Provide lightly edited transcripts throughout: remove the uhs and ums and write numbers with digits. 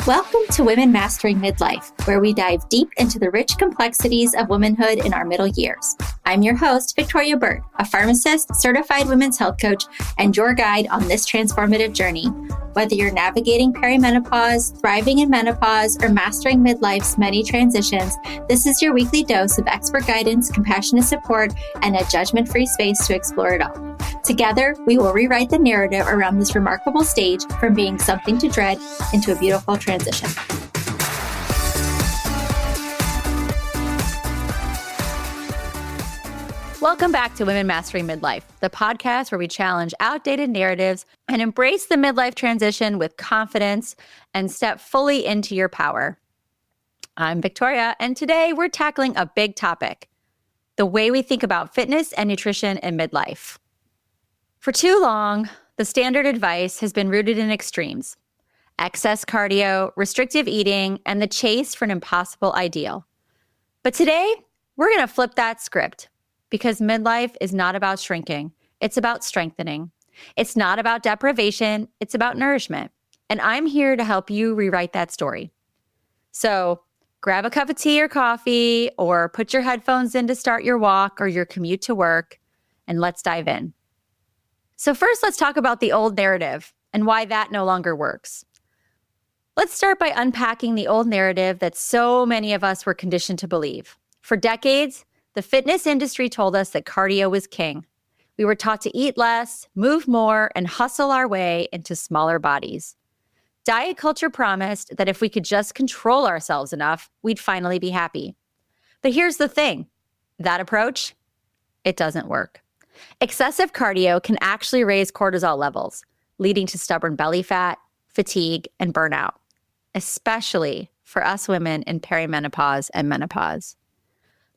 Welcome to Women Mastering Midlife, where we dive deep into the rich complexities of womanhood in our middle years. I'm your host, Victoria Bird, a pharmacist, certified women's health coach, and your guide on this transformative journey. Whether you're navigating perimenopause, thriving in menopause, or mastering midlife's many transitions, this is your weekly dose of expert guidance, compassionate support, and a judgment-free space to explore it all. Together, we will rewrite the narrative around this remarkable stage from being something to dread into a beautiful transition. Welcome back to Women Mastering Midlife, the podcast where we challenge outdated narratives and embrace the midlife transition with confidence and step fully into your power. I'm Victoria, and today we're tackling a big topic, the way we think about fitness and nutrition in midlife. For too long, the standard advice has been rooted in extremes: excess cardio, restrictive eating, and the chase for an impossible ideal. But today, we're going to flip that script because midlife is not about shrinking. It's about strengthening. It's not about deprivation. It's about nourishment. And I'm here to help you rewrite that story. So grab a cup of tea or coffee, or put your headphones in to start your walk or your commute to work, and let's dive in. So first, let's talk about the old narrative and why that no longer works. Let's start by unpacking the old narrative that so many of us were conditioned to believe. For decades, the fitness industry told us that cardio was king. We were taught to eat less, move more, and hustle our way into smaller bodies. Diet culture promised that if we could just control ourselves enough, we'd finally be happy. But here's the thing. That approach, it doesn't work. Excessive cardio can actually raise cortisol levels, leading to stubborn belly fat, fatigue, and burnout, especially for us women in perimenopause and menopause.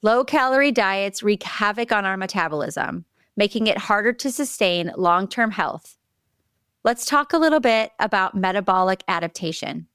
Low-calorie diets wreak havoc on our metabolism, making it harder to sustain long-term health. Let's talk a little bit about metabolic adaptation.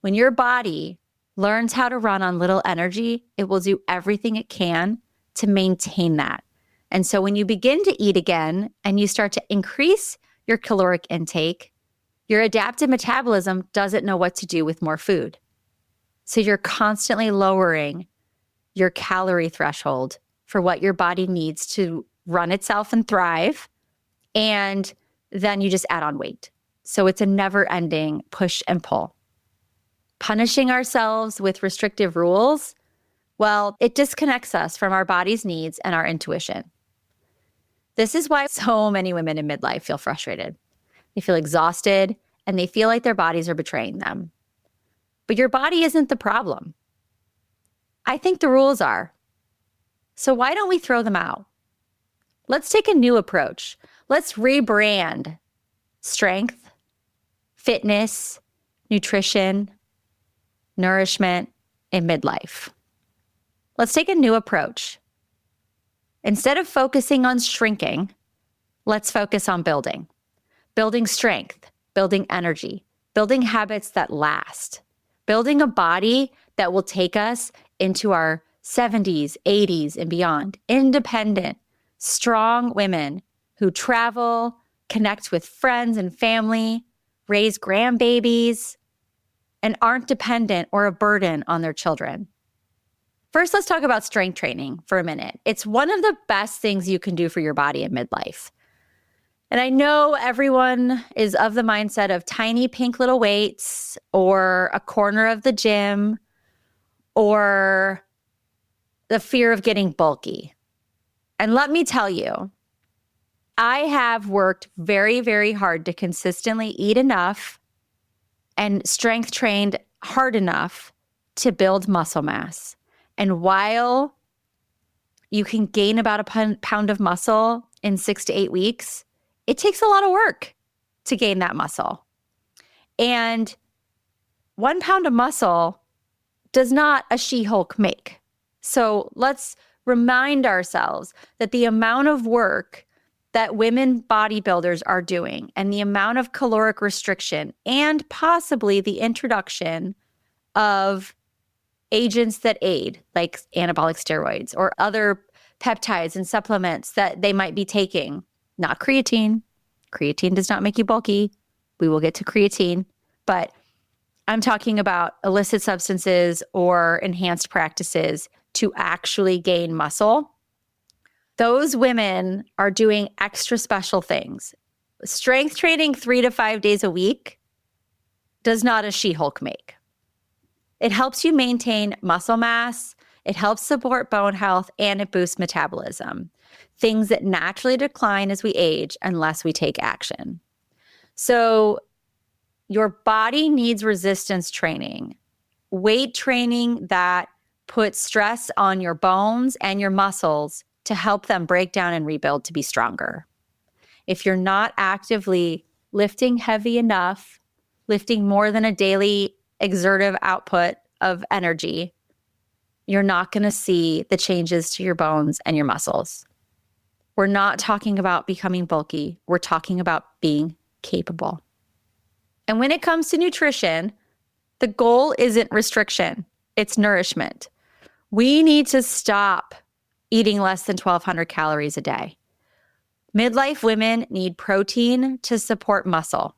When your body learns how to run on little energy, it will do everything it can to maintain that. And so when you begin to eat again and you start to increase your caloric intake, your adaptive metabolism doesn't know what to do with more food. So you're constantly lowering your calorie threshold for what your body needs to run itself and thrive. And then you just add on weight. So it's a never-ending push and pull. Punishing ourselves with restrictive rules, well, it disconnects us from our body's needs and our intuition. This is why so many women in midlife feel frustrated. They feel exhausted, and they feel like their bodies are betraying them. But your body isn't the problem. I think the rules are. So why don't we throw them out? Let's take a new approach. Let's rebrand strength, fitness, nutrition, nourishment in midlife. Let's take a new approach. Instead of focusing on shrinking, let's focus on building. Building strength, building energy, building habits that last, building a body that will take us into our 70s, 80s, and beyond. Independent, strong women who travel, connect with friends and family, raise grandbabies, and aren't dependent or a burden on their children. First, let's talk about strength training for a minute. It's one of the best things you can do for your body in midlife. And I know everyone is of the mindset of tiny pink little weights or a corner of the gym or the fear of getting bulky. And let me tell you, I have worked very, very hard to consistently eat enough and strength trained hard enough to build muscle mass. And while you can gain about a pound of muscle in 6 to 8 weeks, it takes a lot of work to gain that muscle. And 1 pound of muscle does not a She-Hulk make. So let's remind ourselves that the amount of work that women bodybuilders are doing and the amount of caloric restriction and possibly the introduction of agents that aid, like anabolic steroids or other peptides and supplements that they might be taking, not creatine. Creatine does not make you bulky. We will get to creatine. But I'm talking about illicit substances or enhanced practices to actually gain muscle. Those women are doing extra special things. Strength training 3 to 5 days a week does not a She-Hulk make. It helps you maintain muscle mass, it helps support bone health, and it boosts metabolism. Things that naturally decline as we age unless we take action. So your body needs resistance training, weight training that puts stress on your bones and your muscles to help them break down and rebuild to be stronger. If you're not actively lifting heavy enough, lifting more than a daily exertive output of energy, you're not going to see the changes to your bones and your muscles. We're not talking about becoming bulky. We're talking about being capable. And when it comes to nutrition, the goal isn't restriction, it's nourishment. We need to stop eating less than 1,200 calories a day. Midlife women need protein to support muscle.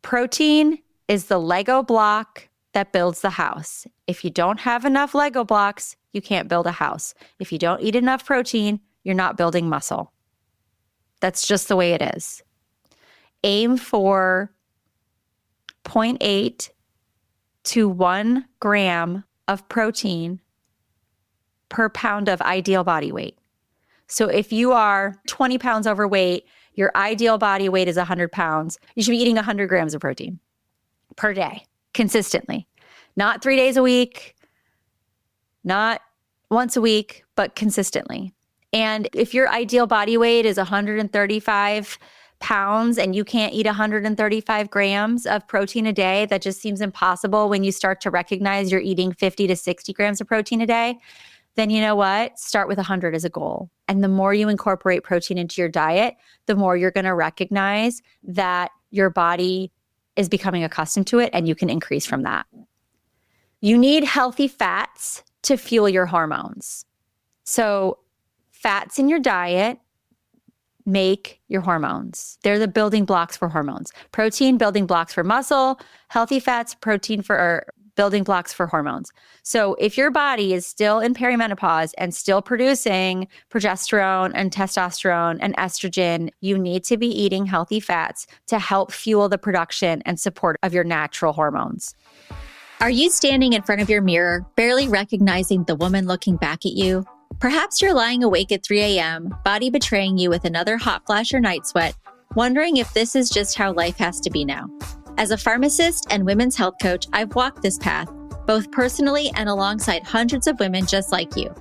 Protein is the Lego block that builds the house. If you don't have enough Lego blocks, you can't build a house. If you don't eat enough protein, you're not building muscle. That's just the way it is. Aim for 0.8 to 1 gram of protein per pound of ideal body weight. So if you are 20 pounds overweight, your ideal body weight is 100 pounds, you should be eating 100 grams of protein per day, consistently. Not 3 days a week, not once a week, but consistently. And if your ideal body weight is 135 pounds and you can't eat 135 grams of protein a day, that just seems impossible when you start to recognize you're eating 50 to 60 grams of protein a day, then you know what? Start with 100 as a goal. And the more you incorporate protein into your diet, the more you're going to recognize that your body is becoming accustomed to it and you can increase from that. You need healthy fats to fuel your hormones. So fats in your diet make your hormones. They're the building blocks for hormones. Protein, building blocks for muscle. Healthy fats, protein for building blocks for hormones. So if your body is still in perimenopause and still producing progesterone and testosterone and estrogen, you need to be eating healthy fats to help fuel the production and support of your natural hormones. Are you standing in front of your mirror, barely recognizing the woman looking back at you? Perhaps you're lying awake at 3 a.m., body betraying you with another hot flash or night sweat, wondering if this is just how life has to be now. As a pharmacist and women's health coach, I've walked this path, both personally and alongside hundreds of women just like you.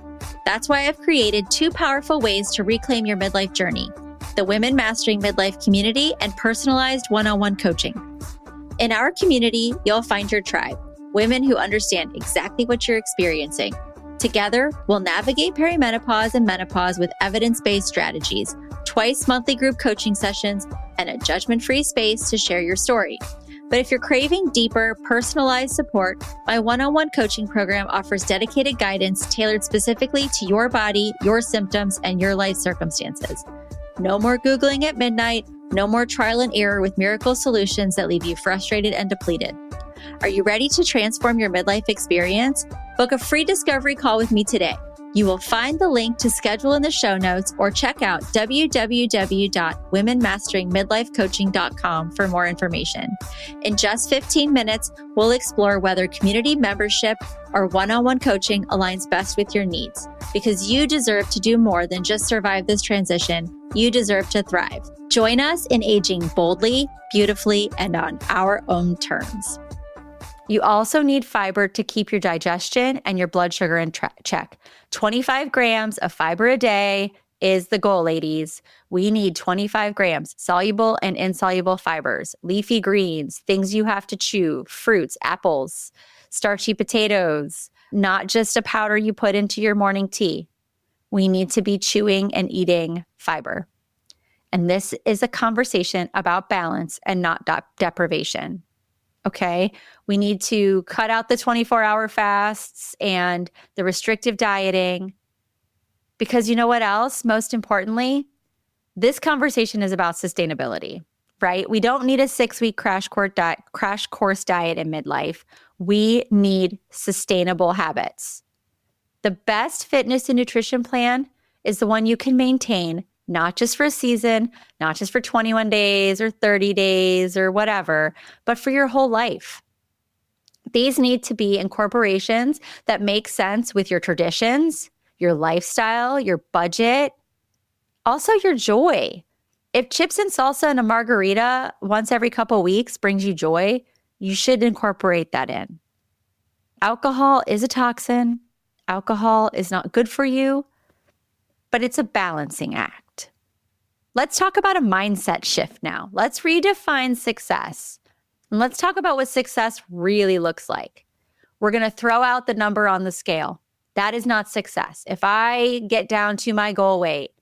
That's why I've created 2 powerful ways to reclaim your midlife journey: the Women Mastering Midlife community and personalized one-on-one coaching. In our community, you'll find your tribe, women who understand exactly what you're experiencing. Together, we'll navigate perimenopause and menopause with evidence-based strategies, twice monthly group coaching sessions, and a judgment-free space to share your story. But if you're craving deeper, personalized support, my one-on-one coaching program offers dedicated guidance tailored specifically to your body, your symptoms, and your life circumstances. No more Googling at midnight, no more trial and error with miracle solutions that leave you frustrated and depleted. Are you ready to transform your midlife experience? Book a free discovery call with me today. You will find the link to schedule in the show notes or check out www.womenmasteringmidlifecoaching.com for more information. In just 15 minutes, we'll explore whether community membership or one-on-one coaching aligns best with your needs, because you deserve to do more than just survive this transition. You deserve to thrive. Join us in aging boldly, beautifully, and on our own terms. You also need fiber to keep your digestion and your blood sugar in check. 25 grams of fiber a day is the goal, ladies. We need 25 grams, soluble and insoluble fibers, leafy greens, things you have to chew, fruits, apples, starchy potatoes, not just a powder you put into your morning tea. We need to be chewing and eating fiber. And this is a conversation about balance and not deprivation. Okay, we need to cut out the 24-hour fasts and the restrictive dieting, because you know what else? Most importantly, this conversation is about sustainability. right? We don't need a 6-week crash course diet in midlife. We need sustainable habits. The best fitness and nutrition plan is the one you can maintain, not just for a season, not just for 21 days or 30 days or whatever, but for your whole life. These need to be incorporations that make sense with your traditions, your lifestyle, your budget, also your joy. If chips and salsa and a margarita once every couple weeks brings you joy, you should incorporate that in. Alcohol is a toxin. Alcohol is not good for you, but it's a balancing act. Let's talk about a mindset shift now. Let's redefine success. And let's talk about what success really looks like. We're going to throw out the number on the scale. That is not success. If I get down to my goal weight,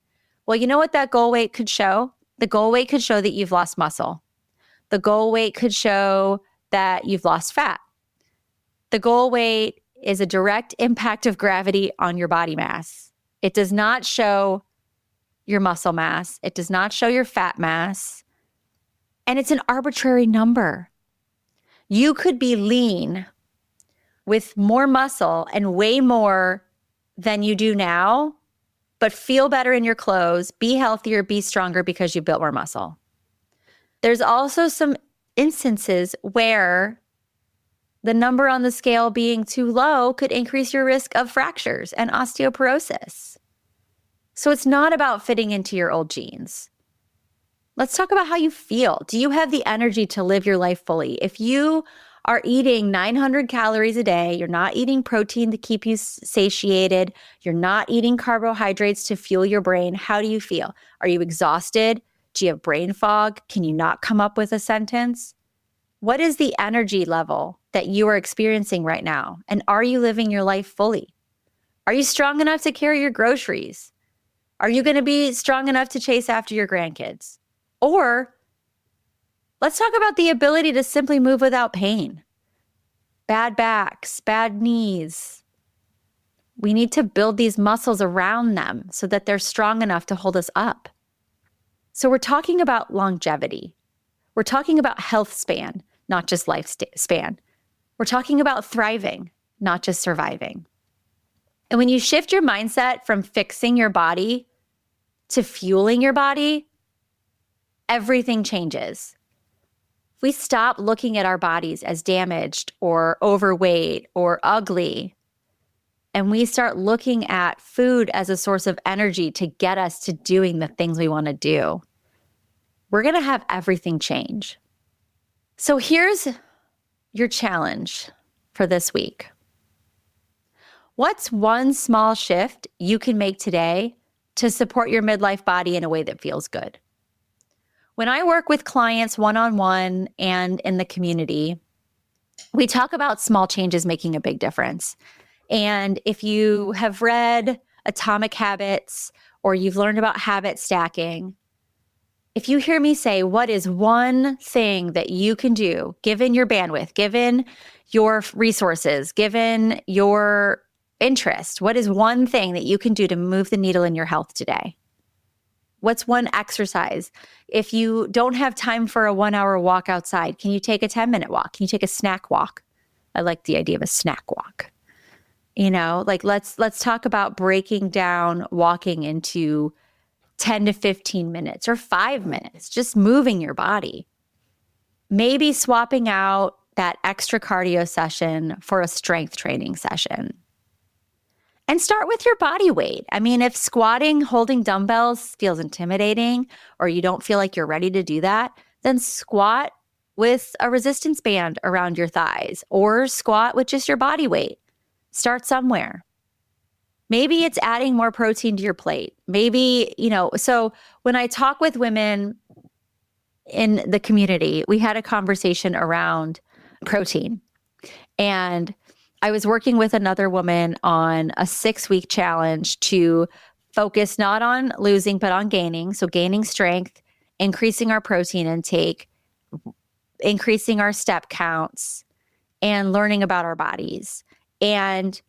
well, you know what that goal weight could show? The goal weight could show that you've lost muscle. The goal weight could show that you've lost fat. The goal weight is a direct impact of gravity on your body mass. It does not show your muscle mass. It does not show your fat mass. And it's an arbitrary number. You could be lean with more muscle and way more than you do now, but feel better in your clothes, be healthier, be stronger because you built more muscle. There's also some instances where the number on the scale being too low could increase your risk of fractures and osteoporosis. So it's not about fitting into your old jeans. Let's talk about how you feel. Do you have the energy to live your life fully? If you are eating 900 calories a day, you're not eating protein to keep you satiated, you're not eating carbohydrates to fuel your brain, how do you feel? Are you exhausted? Do you have brain fog? Can you not come up with a sentence? What is the energy level that you are experiencing right now? And are you living your life fully? Are you strong enough to carry your groceries? Are you going to be strong enough to chase after your grandkids? Or let's talk about the ability to simply move without pain. Bad backs, bad knees. We need to build these muscles around them so that they're strong enough to hold us up. So we're talking about longevity. We're talking about health span, not just lifespan. We're talking about thriving, not just surviving. And when you shift your mindset from fixing your body to fueling your body, everything changes. If we stop looking at our bodies as damaged or overweight or ugly, and we start looking at food as a source of energy to get us to doing the things we want to do, we're going to have everything change. So here's your challenge for this week. What's one small shift you can make today to support your midlife body in a way that feels good? When I work with clients one-on-one and in the community, we talk about small changes making a big difference. And if you have read Atomic Habits or you've learned about habit stacking, if you hear me say, what is one thing that you can do, given your bandwidth, given your resources, given your interest, what is one thing that you can do to move the needle in your health today? What's one exercise? If you don't have time for a 1-hour walk outside, can you take a 10-minute walk? Can you take a snack walk? I like the idea of a snack walk. You know, like let's talk about breaking down walking into 10 to 15 minutes or 5 minutes, just moving your body. Maybe swapping out that extra cardio session for a strength training session. And start with your body weight. I mean, if squatting, holding dumbbells feels intimidating, or you don't feel like you're ready to do that, then squat with a resistance band around your thighs, or squat with just your body weight. Start somewhere. Maybe it's adding more protein to your plate. Maybe, so when I talk with women in the community, we had a conversation around protein. And I was working with another woman on a 6-week challenge to focus not on losing, but on gaining. So gaining strength, increasing our protein intake, increasing our step counts, and learning about our bodies. And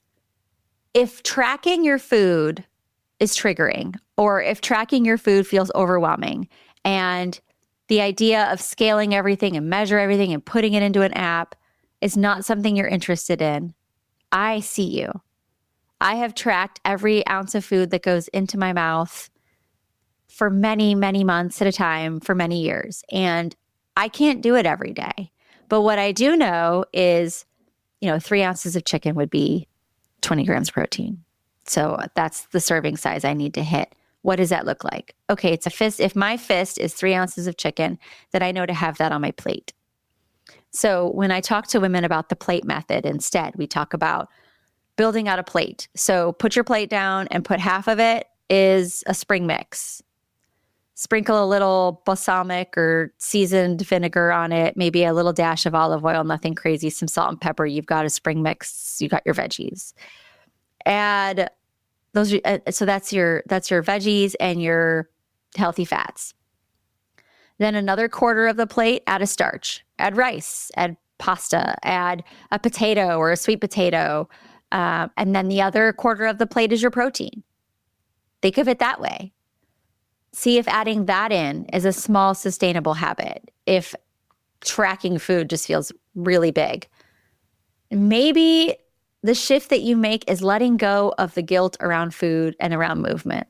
if tracking your food is triggering, or if tracking your food feels overwhelming, and The idea of scaling everything and measure everything and putting it into an app is not something you're interested in. I see you. I have tracked every ounce of food that goes into my mouth for many, many months at a time for many years. And I can't do it every day. But what I do know is, 3 ounces of chicken would be 20 grams of protein. So that's the serving size I need to hit. What does that look like? Okay, it's a fist. If my fist is 3 ounces of chicken, then I know to have that on my plate. So when I talk to women about the plate method, instead, we talk about building out a plate. So put your plate down and put half of it is a spring mix. Sprinkle a little balsamic or seasoned vinegar on it, maybe a little dash of olive oil, nothing crazy, some salt and pepper. You've got a spring mix. You got your veggies. Add those. So that's your veggies and your healthy fats. Then another quarter of the plate, add a starch. Add rice. Add pasta. Add a potato or a sweet potato. And then the other quarter of the plate is your protein. Think of it that way. See if adding that in is a small, sustainable habit. If tracking food just feels really big. Maybe the shift that you make is letting go of the guilt around food and around movement.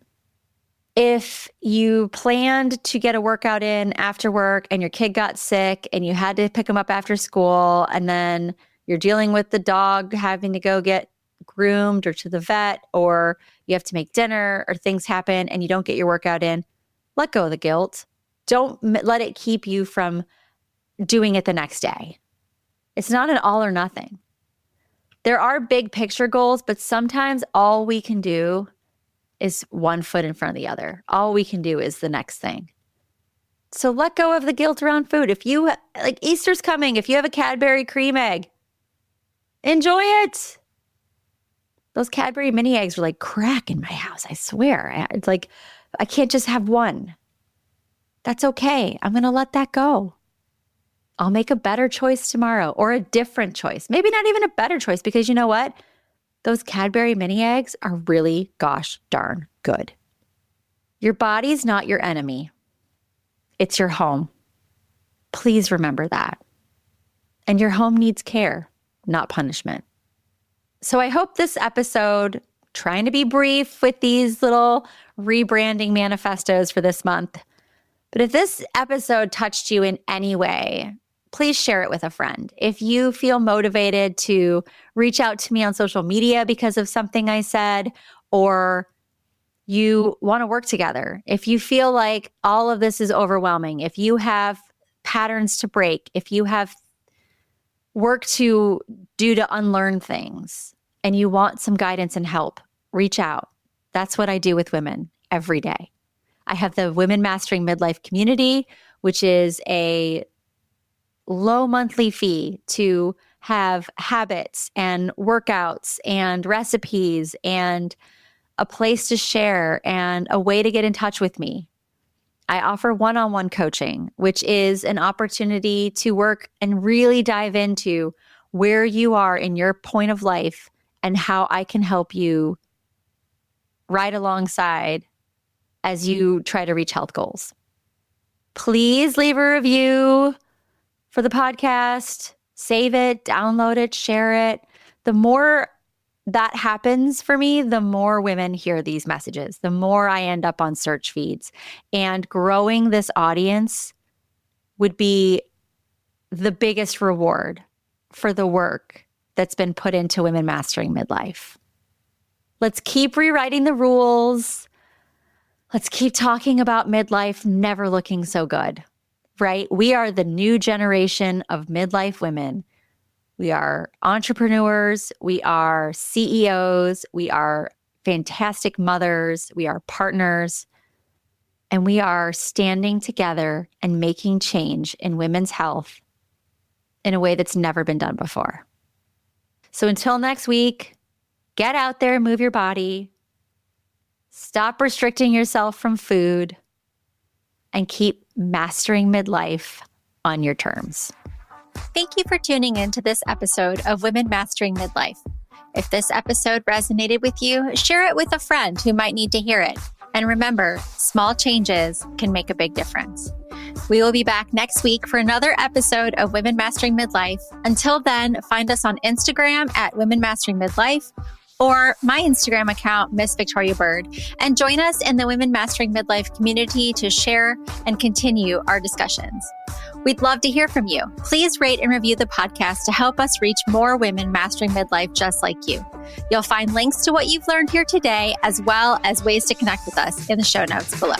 If you planned to get a workout in after work and your kid got sick and you had to pick them up after school, and then you're dealing with the dog having to go get groomed or to the vet, or you have to make dinner or things happen and you don't get your workout in, let go of the guilt. Don't let it keep you from doing it the next day. It's not an all or nothing. There are big picture goals, but sometimes all we can do is one foot in front of the other. All we can do is the next thing. So let go of the guilt around food. If you, like, Easter's coming, if you have a Cadbury cream egg, enjoy it. Those Cadbury mini eggs were like crack in my house, I swear. It's like, I can't just have one. That's okay. I'm going to let that go. I'll make a better choice tomorrow, or a different choice. Maybe not even a better choice, because you know what? Those Cadbury mini eggs are really gosh darn good. Your body's not your enemy. It's your home. Please remember that. And your home needs care, not punishment. So I hope this episode, trying to be brief with these little rebranding manifestos for this month, but if this episode touched you in any way, please share it with a friend. If you feel motivated to reach out to me on social media because of something I said, or you want to work together, if you feel like all of this is overwhelming, if you have patterns to break, if you have work to do to unlearn things, and you want some guidance and help, reach out. That's what I do with women every day. I have the Women Mastering Midlife community, which is a low monthly fee to have habits and workouts and recipes and a place to share and a way to get in touch with me. I offer one-on-one coaching, which is an opportunity to work and really dive into where you are in your point of life and how I can help you right alongside as you try to reach health goals. Please leave a review for the podcast, save it, download it, share it. The more that happens for me, the more women hear these messages, the more I end up on search feeds. And growing this audience would be the biggest reward for the work that's been put into Women Mastering Midlife. Let's keep rewriting the rules. Let's keep talking about midlife never looking so good, right? We are the new generation of midlife women. We are entrepreneurs. We are CEOs. We are fantastic mothers. We are partners. And we are standing together and making change in women's health in a way that's never been done before. So until next week, get out there and move your body. Stop restricting yourself from food and keep mastering midlife on your terms. Thank you for tuning in to this episode of Women Mastering Midlife. If this episode resonated with you, share it with a friend who might need to hear it. And remember, small changes can make a big difference. We will be back next week for another episode of Women Mastering Midlife. Until then, find us on Instagram at Women Mastering Midlife or my Instagram account, Miss Victoria Bird, and join us in the Women Mastering Midlife community to share and continue our discussions. We'd love to hear from you. Please rate and review the podcast to help us reach more women mastering midlife just like you. You'll find links to what you've learned here today, as well as ways to connect with us in the show notes below.